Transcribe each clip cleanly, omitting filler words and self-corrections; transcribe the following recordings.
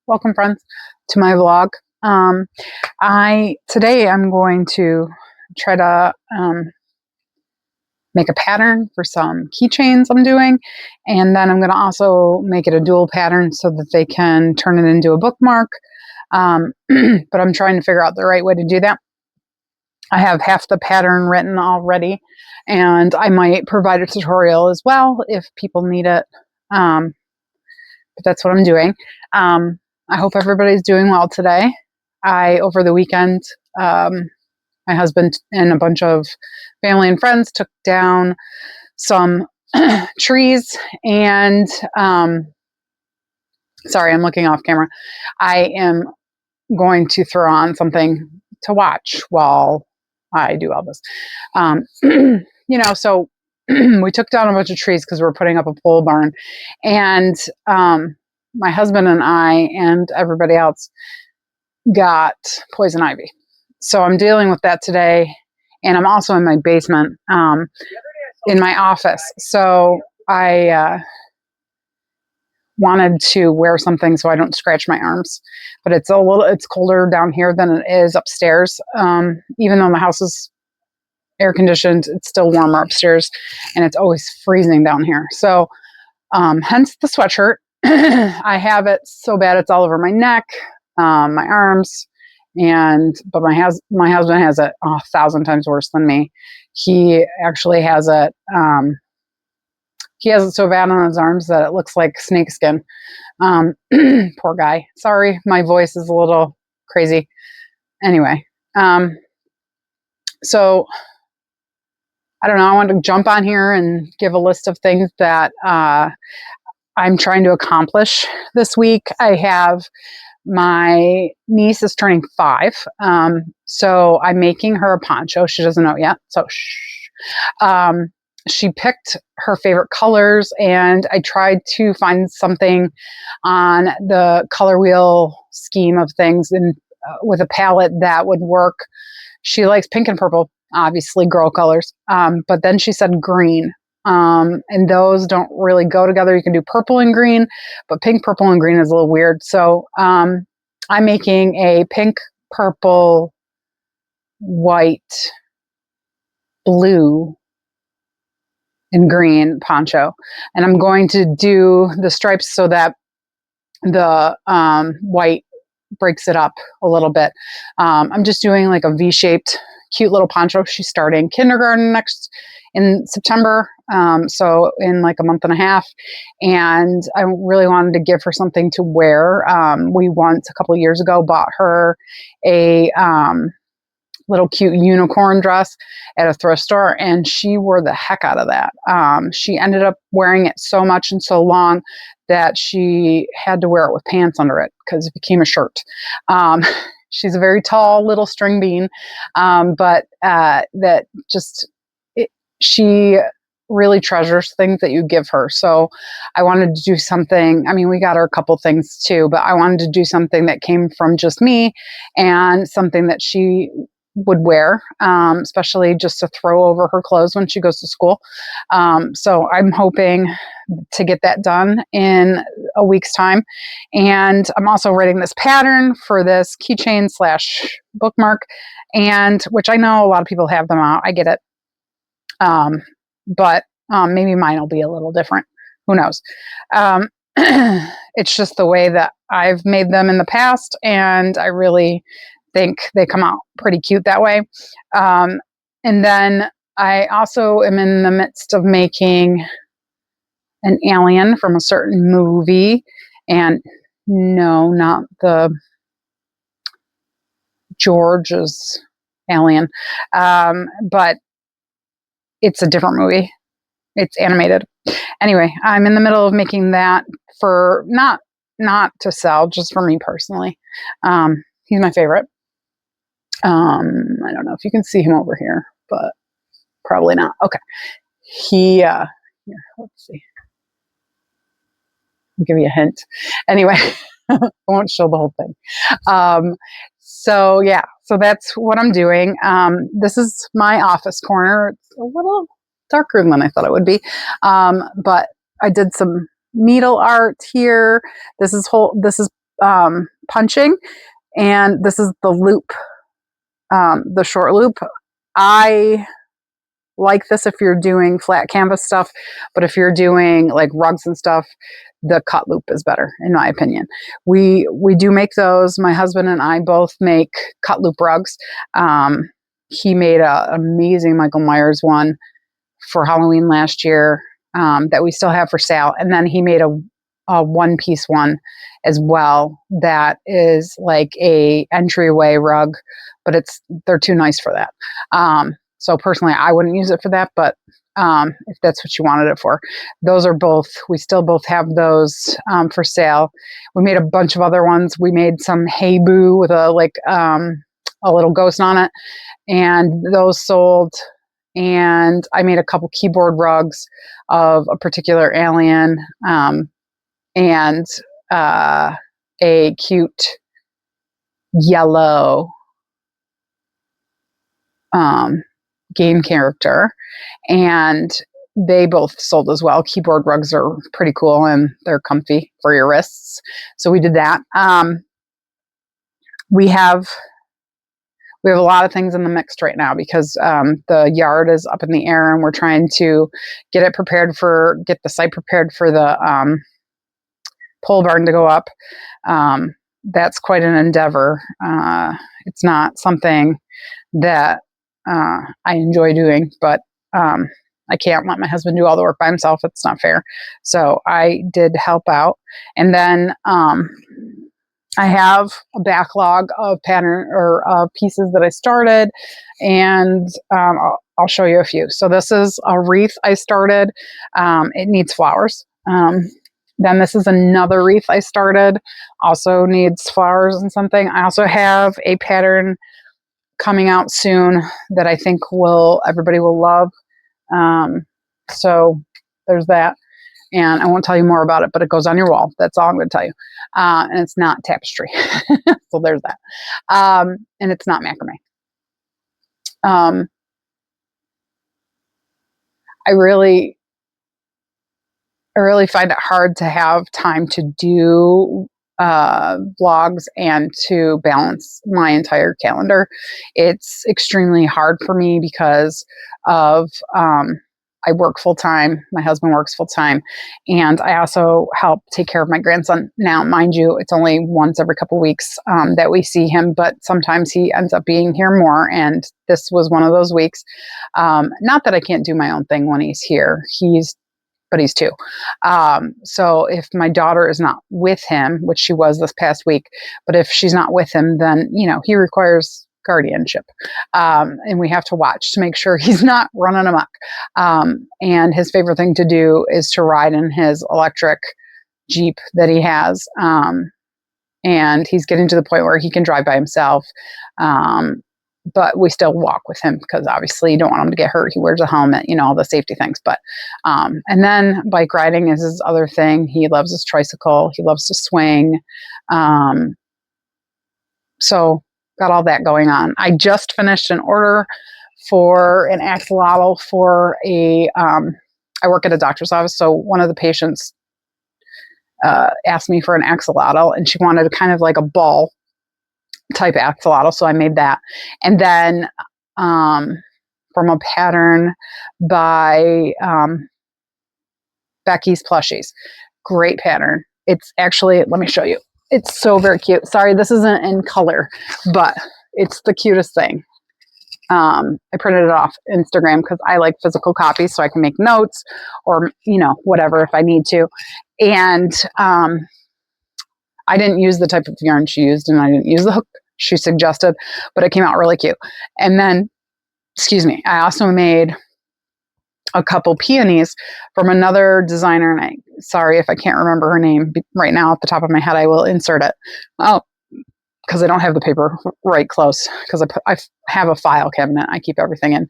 Welcome friends to my vlog. Today I'm going to try to make a pattern for some keychains I'm doing, and then I'm going to also make it a dual pattern so that they can turn it into a bookmark. But I'm trying to figure out the right way to do that. I have half the pattern written already, and I might provide a tutorial as well if people need it. But that's what I'm doing. I hope everybody's doing well today. Over the weekend, my husband and a bunch of family and friends took down some trees, and sorry, I'm looking off camera. I am going to throw on something to watch while I do all this. So we took down a bunch of trees because we're putting up a pole barn, and my husband and I and everybody else got poison ivy. So I'm dealing with that today, and I'm also in my basement in my office. So I wanted to wear something so I don't scratch my arms, but it's colder down here than it is upstairs. Even though the house is air conditioned, it's still warmer upstairs, and it's always freezing down here. So hence the sweatshirt. I have it so bad it's all over my neck, my arms, but my husband has it 1,000 times worse than me. He actually has it. He has it so bad on his arms that it looks like snakeskin. Poor guy. Sorry, my voice is a little crazy. Anyway, so I don't know. I want to jump on here and give a list of things that I'm trying to accomplish this week. I have my niece is turning 5. So I'm making her a poncho. She doesn't know it yet. So she picked her favorite colors, and I tried to find something on the color wheel scheme of things and with a palette that would work. She likes pink and purple, obviously girl colors. But then she said green. And those don't really go together. You can do purple and green, but pink, purple, and green is a little weird. So I'm making a pink, purple, white, blue, and green poncho. And I'm going to do the stripes so that the white breaks it up a little bit. I'm just doing like a V-shaped, cute little poncho. She's starting kindergarten in September. So in like a month and a half, and I really wanted to give her something to wear. We once, a couple of years ago, bought her a little cute unicorn dress at a thrift store, and she wore the heck out of that. She ended up wearing it so much and so long that she had to wear it with pants under it because it became a shirt. She's a very tall little string bean, but she really treasures things that you give her. So I wanted to do something. I mean, we got her a couple things too, but I wanted to do something that came from just me and something that she would wear, especially just to throw over her clothes when she goes to school. So I'm hoping to get that done in a week's time. And I'm also writing this pattern for this keychain / bookmark, and which I know a lot of people have them out. I get it. But maybe mine will be a little different. Who knows? It's just the way that I've made them in the past, and I really think they come out pretty cute that way. And then I also am in the midst of making an alien from a certain movie, and no, not the George's alien, but it's a different movie. It's animated. Anyway, I'm in the middle of making that for not to sell, just for me personally. He's my favorite. I don't know if you can see him over here, but probably not. Okay. Here, let's see. I'll give you a hint. Anyway, I won't show the whole thing. So that's what I'm doing. This is my office corner. It's a little darker than I thought it would be. But I did some needle art here. This is punching, and this is the loop, the short loop. I like this if you're doing flat canvas stuff, but if you're doing like rugs and stuff, the cut loop is better, in my opinion. We do make those. My husband and I both make cut loop rugs. He made an amazing Michael Myers one for Halloween last year, that we still have for sale, and then he made a one-piece one as well that is like a entryway rug, but they're too nice for that. So personally, I wouldn't use it for that, but if that's what you wanted it for, we still both have those for sale. We made a bunch of other ones. We made some Hey Boo with a little ghost on it, and those sold. And I made a couple keyboard rugs of a particular alien, and a cute yellow game character, and they both sold as well. Keyboard rugs are pretty cool and they're comfy for your wrists, so we did that. We have a lot of things in the mix right now because the yard is up in the air, and we're trying to get the site prepared for the pole barn to go up. That's quite an endeavor. It's not something that I enjoy doing, but I can't let my husband do all the work by himself. It's not fair. So I did help out. And then I have a backlog of pattern or pieces that I started, and I'll show you a few. So this is a wreath I started. It needs flowers. Then this is another wreath I started, also needs flowers and something. I also have a pattern coming out soon that I think everybody will love. So there's that. And I won't tell you more about it, but it goes on your wall. That's all I'm going to tell you. And it's not tapestry. So there's that. And it's not macrame. I really find it hard to have time to do vlogs and to balance my entire calendar. It's extremely hard for me because of I work full time, my husband works full time, and I also help take care of my grandson. Now, mind you, it's only once every couple weeks that we see him, but sometimes he ends up being here more, and this was one of those weeks. Not that I can't do my own thing when he's here. But he's two. So if my daughter is not with him, which she was this past week, but if she's not with him, then, he requires guardianship. And we have to watch to make sure he's not running amok. And his favorite thing to do is to ride in his electric Jeep that he has. And he's getting to the point where he can drive by himself. But we still walk with him because obviously you don't want him to get hurt. He wears a helmet, all the safety things. But, and then bike riding is his other thing. He loves his tricycle. He loves to swing. So got all that going on. I just finished an order for an axolotl for I work at a doctor's office. So one of the patients asked me for an axolotl, and she wanted kind of like a ball type axolotl, so I made that. And then from a pattern by Becky's Plushies, great pattern. It's actually, let me show you, it's so very cute. Sorry, this isn't in color, but it's the cutest thing. I printed it off Instagram because I like physical copies so I can make notes or whatever if I need to. And I didn't use the type of yarn she used, and I didn't use the hook she suggested, but it came out really cute. And then, I also made a couple peonies from another designer, and sorry if I can't remember her name right now off the top of my head. I will insert it. Oh, because I don't have the paper right close, because I have a file cabinet I keep everything in.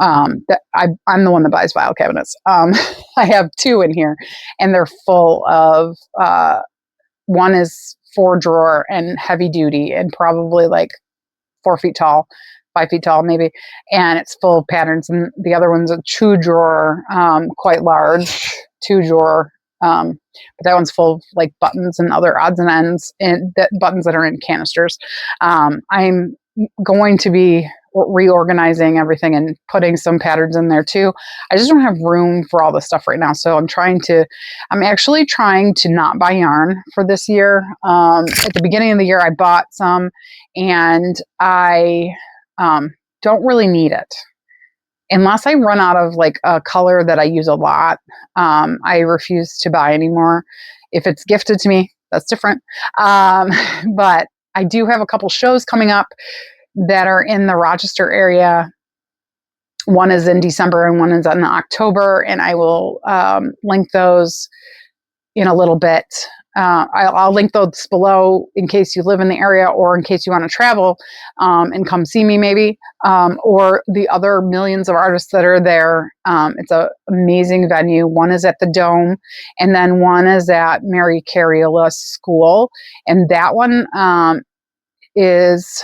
I'm the one that buys file cabinets. I have two in here, and they're full of one is 4-drawer and heavy duty and probably like 4 feet tall, 5 feet tall maybe, and it's full of patterns. And the other one's a 2-drawer, quite large 2-drawer But that one's full of like buttons and other odds and ends, and buttons that are in canisters. I'm going to be reorganizing everything and putting some patterns in there too. I just don't have room for all this stuff right now. So I'm actually trying to not buy yarn for this year. At the beginning of the year, I bought some, and I don't really need it. Unless I run out of like a color that I use a lot, I refuse to buy anymore. If it's gifted to me, that's different. But I do have a couple shows coming up that are in the Rochester area. One is in December and one is in October, and I will link those in a little bit. I'll link those below in case you live in the area or in case you want to travel and come see me maybe, or the other millions of artists that are there. It's an amazing venue. One is at the Dome, and then one is at Mary Cariola School, and that one is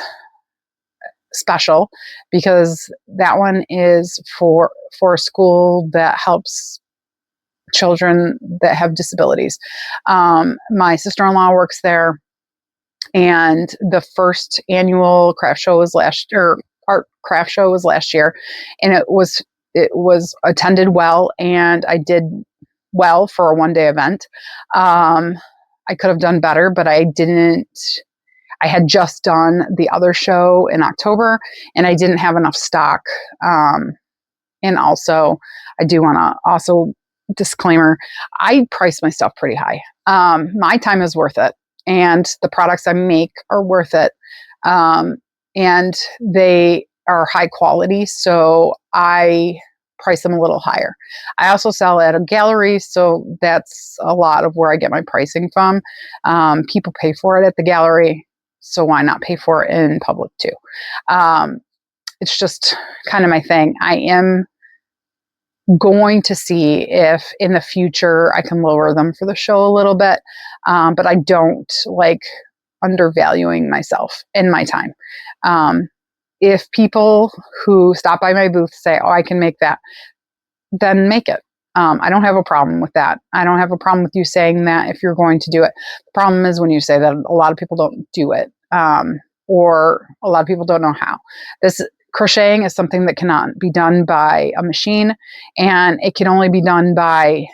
special because that one is for a school that helps children that have disabilities. My sister-in-law works there, and the first annual craft show was art craft show was last year, and it was attended well, and I did well for a one-day event. I could have done better, but I didn't. I had just done the other show in October, and I didn't have enough stock. And also, I do want to also disclaimer, I price my stuff pretty high. My time is worth it, and the products I make are worth it. And they are high quality, so I price them a little higher. I also sell at a gallery, so that's a lot of where I get my pricing from. People pay for it at the gallery, so why not pay for it in public too? It's just kind of my thing. I am going to see if in the future I can lower them for the show a little bit, but I don't like undervaluing myself and my time. If people who stop by my booth say, oh, I can make that, then make it. I don't have a problem with that. I don't have a problem with you saying that if you're going to do it. The problem is when you say that a lot of people don't do it, or a lot of people don't know how. Crocheting is something that cannot be done by a machine, and it can only be done by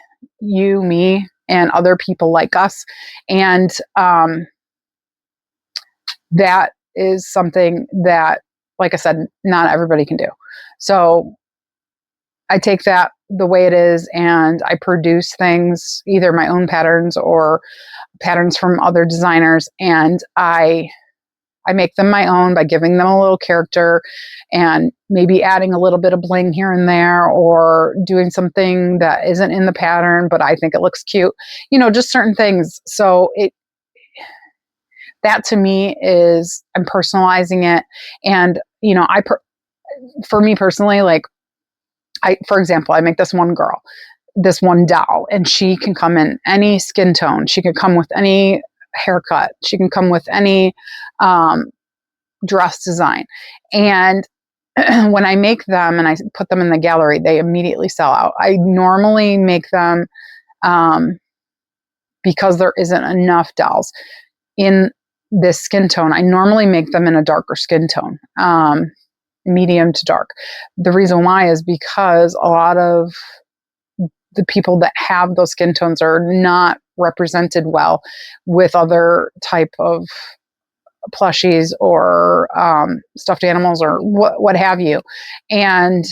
you, me, and other people like us. And that is something that, like I said, not everybody can do. So I take that the way it is, and I produce things, either my own patterns or patterns from other designers, and I make them my own by giving them a little character and maybe adding a little bit of bling here and there, or doing something that isn't in the pattern, but I think it looks cute, just certain things. So that to me is, I'm personalizing it. And, for me personally, like for example, I make this one girl, this one doll, and she can come in any skin tone. She can come with any haircut. She can come with any dress design. And when I make them and I put them in the gallery, they immediately sell out. I normally make them because there isn't enough dolls in this skin tone. I normally make them in a darker skin tone, medium to dark. The reason why is because a lot of the people that have those skin tones are not represented well with other type of plushies or stuffed animals or what have you. And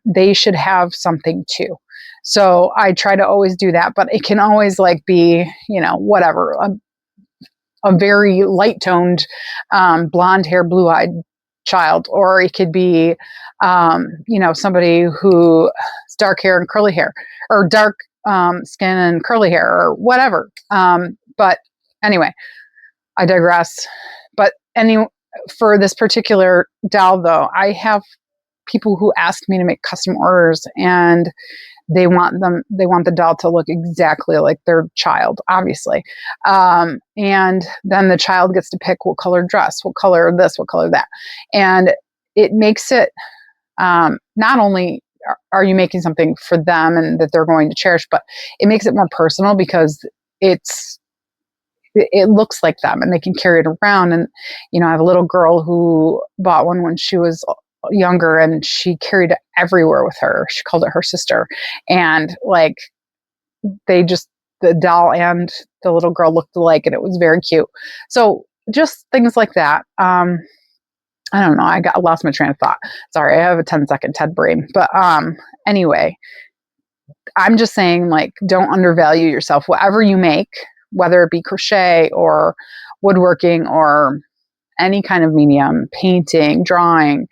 they should have something too. So I try to always do that, but it can always be, whatever, a very light toned, blonde hair, blue eyed child, or it could be, somebody who's dark hair and curly hair, or dark skin and curly hair, or whatever. But anyway, I digress. But for this particular doll, though, I have people who ask me to make custom orders, and they want the doll to look exactly like their child, obviously. And then the child gets to pick what color dress, what color this, what color that. And it makes it not only are you making something for them and that they're going to cherish? But it makes it more personal because it looks like them and they can carry it around. And, I have a little girl who bought one when she was younger and she carried it everywhere with her. She called it her sister. And like, the doll and the little girl looked alike and it was very cute. So just things like that. I don't know. I lost my train of thought. Sorry. I have a 10-second TED brain, but, anyway, I'm just saying, like, don't undervalue yourself. Whatever you make, whether it be crochet or woodworking or any kind of medium, painting, drawing,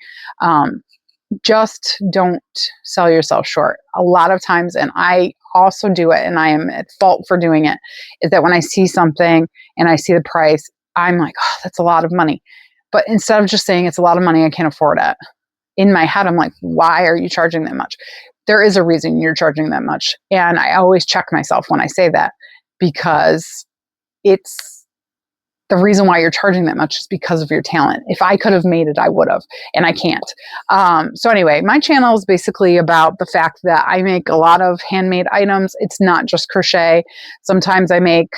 just don't sell yourself short. A lot of times, and I also do it, and I am at fault for doing it, is that when I see something and I see the price, I'm like, oh, that's a lot of money. But instead of just saying it's a lot of money, I can't afford it, in my head, I'm like, why are you charging that much? There is a reason you're charging that much. And I always check myself when I say that, because it's the reason why you're charging that much is because of your talent. If I could have made it, I would have, and I can't. So anyway, my channel is basically about the fact that I make a lot of handmade items. It's not just crochet. Sometimes I make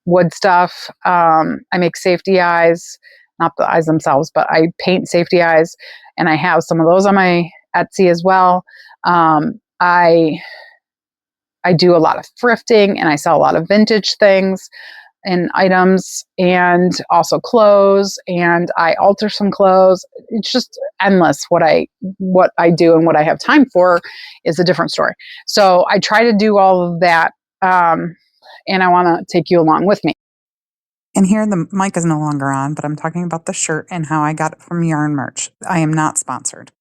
wood stuff. I make safety eyes, not the eyes themselves, but I paint safety eyes, and I have some of those on my Etsy as well. I do a lot of thrifting, and I sell a lot of vintage things and items, and also clothes, and I alter some clothes. It's just endless what I do, and what I have time for is a different story. So I try to do all of that, and I want to take you along with me. And here the mic is no longer on, but I'm talking about the shirt and how I got it from Yarn Merch. I am not sponsored.